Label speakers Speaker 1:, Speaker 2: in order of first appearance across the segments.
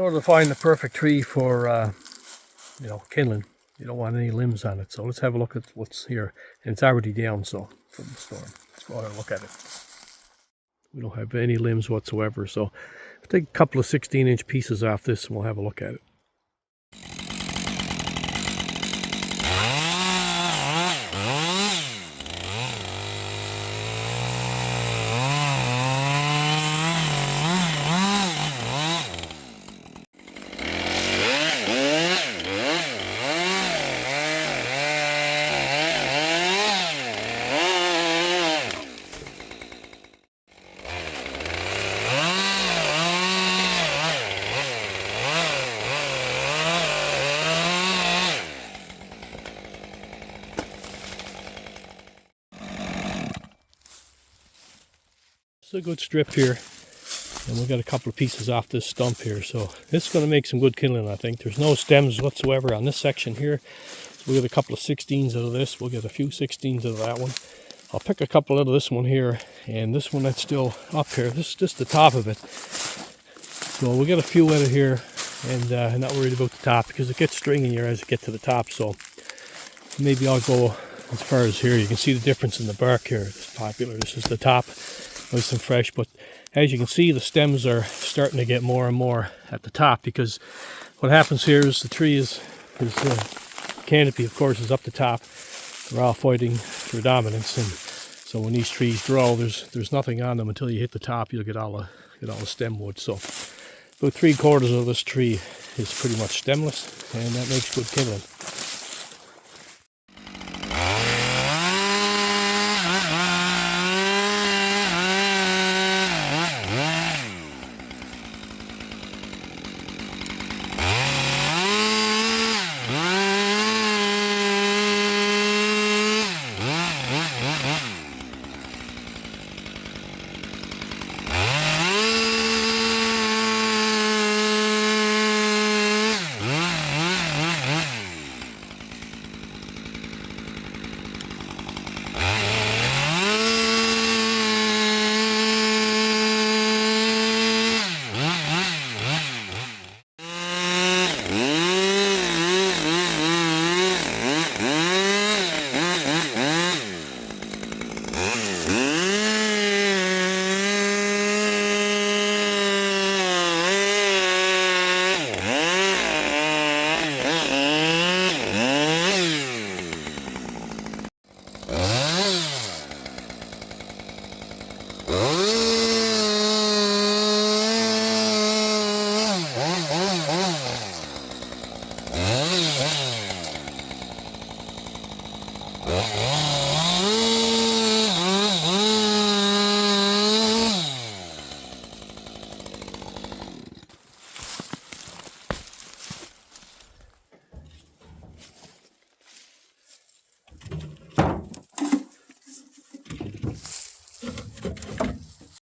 Speaker 1: order to find the perfect tree for, kindling, you don't want any limbs on it. So let's have a look at what's here. And it's already down, so from the storm. Let's go ahead and look at it. We don't have any limbs whatsoever. So let's take a couple of 16-inch pieces off this and we'll have a look at it. It's a good strip here, and we got a couple of pieces off this stump here, so this is going to make some good kindling, I think. There's no stems whatsoever on this section here, so we got a couple of 16s out of this. We'll get a few 16s out of that one. I'll pick a couple out of this one here, and this one that's still up here. This is just the top of it, so we'll get a few out of here, and not worried about the top because it gets stringier as you get to the top. So maybe I'll go as far as here. You can see the difference in the bark here. This poplar, this is the top, nice and fresh, but as you can see, the stems are starting to get more and more at the top, because what happens here is the tree is canopy, of course, is up the top. They're all fighting for dominance, and so when these trees grow, there's nothing on them until you hit the top. You'll get all the stem wood. So about 3/4 of this tree is pretty much stemless, and that makes good kindling.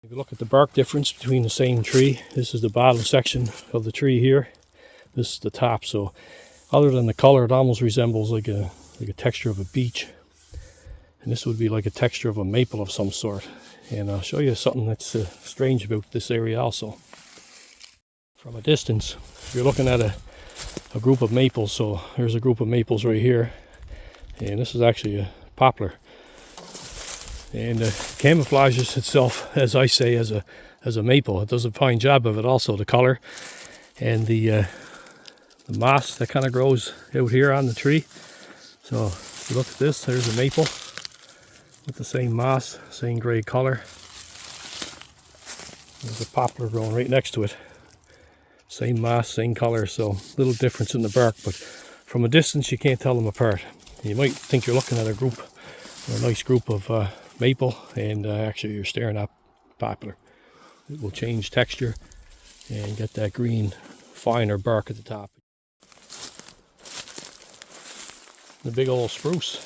Speaker 1: If you look at the bark difference between the same tree, this is the bottom section of the tree here. This is the top. So other than the color, it almost resembles like a texture of a beech. And this would be like a texture of a maple of some sort. And I'll show you something that's strange about this area also. From a distance, you're looking at a group of maples. So there's a group of maples right here. And this is actually a poplar. And camouflages itself, as I say, as a maple. It does a fine job of it also, the color and the moss that kind of grows out here on the tree. So if you look at this, there's a maple with the same moss, same gray color. There's a poplar growing right next to it. Same moss, same color, so little difference in the bark, but from a distance you can't tell them apart. You might think you're looking at a group, or a nice group of maple, and actually you're staring at poplar. It will change texture and get that green, finer bark at the top. The big old spruce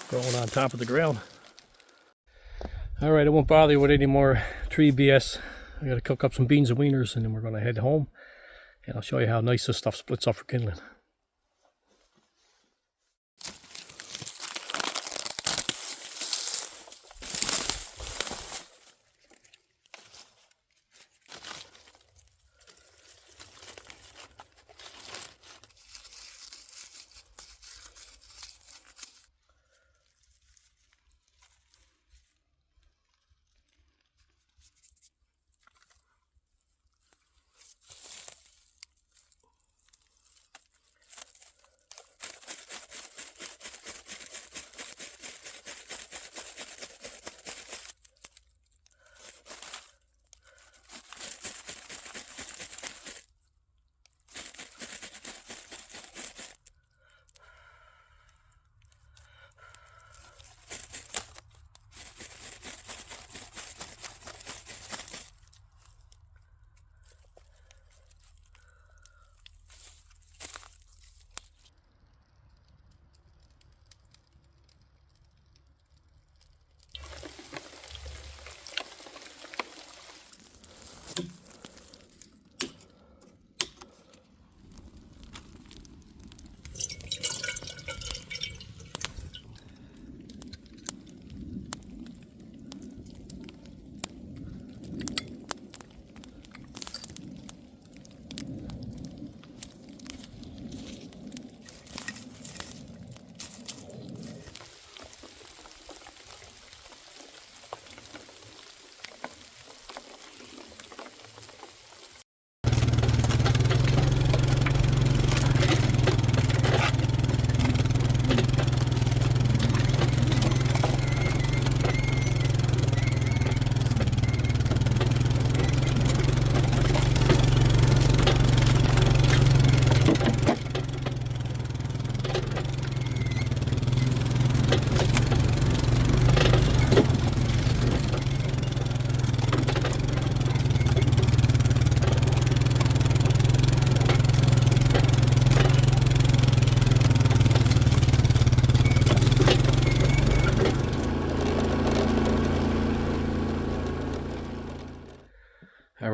Speaker 1: growing on top of the ground. Alright, I won't bother you with any more tree BS. I gotta cook up some beans and wieners, and then we're gonna head home, and I'll show you how nice this stuff splits up for kindling.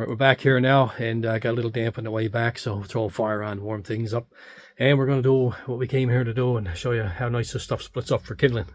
Speaker 1: Alright, we're back here now, and I got a little damp on the way back, so throw a fire on, warm things up. And we're going to do what we came here to do and show you how nice this stuff splits up for kindling.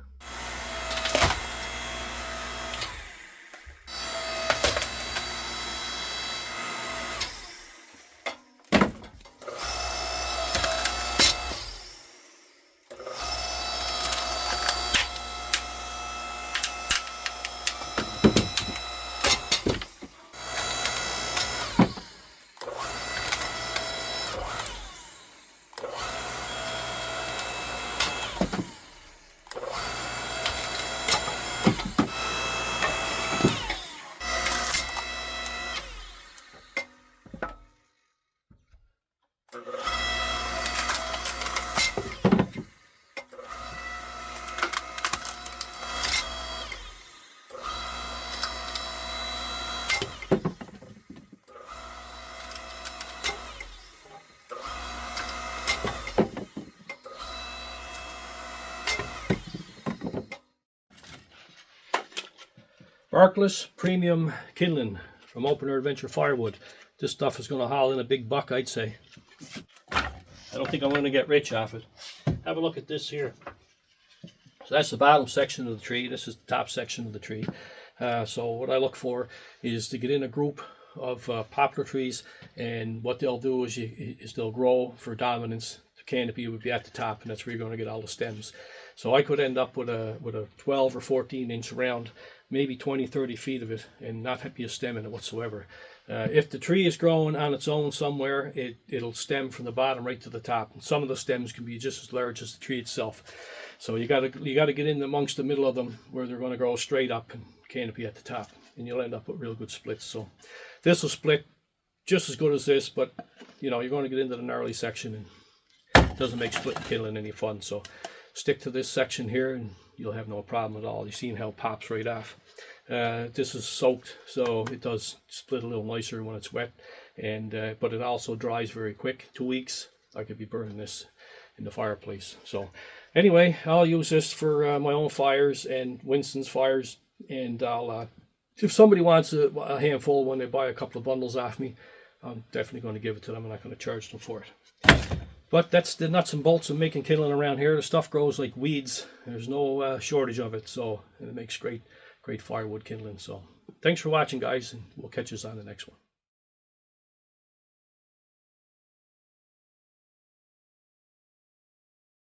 Speaker 1: Barkless Premium Kindling from Open Air Adventure Firewood. This stuff is going to haul in a big buck, I'd say. I don't think I'm going to get rich off it. Have a look at this here. So that's the bottom section of the tree. This is the top section of the tree. So what I look for is to get in a group of poplar trees, and what they'll do is they'll grow for dominance. The canopy would be at the top, and that's where you're going to get all the stems. So I could end up with a 12 or 14 inch round, maybe 20-30 feet of it, and not be a stem in it whatsoever. If the tree is growing on its own somewhere, it'll stem from the bottom right to the top, and some of the stems can be just as large as the tree itself. So you gotta get in amongst the middle of them where they're going to grow straight up and canopy at the top, and you'll end up with real good splits. So this will split just as good as this, but you know, you're going to get into the gnarly section, and it doesn't make split kindling any fun. So stick to this section here and you'll have no problem at all. You've seen how it pops right off. This is soaked, so it does split a little nicer when it's wet, and but it also dries very quick. 2 weeks I could be burning this in the fireplace. So anyway, I'll use this for my own fires and Winston's fires, and I'll if somebody wants a handful when they buy a couple of bundles off me, I'm definitely going to give it to them. I'm not going to charge them for it. But that's the nuts and bolts of making kindling around here. The stuff grows like weeds. There's no shortage of it, so it makes great firewood kindling. So thanks for watching, guys, and we'll catch you on the next one.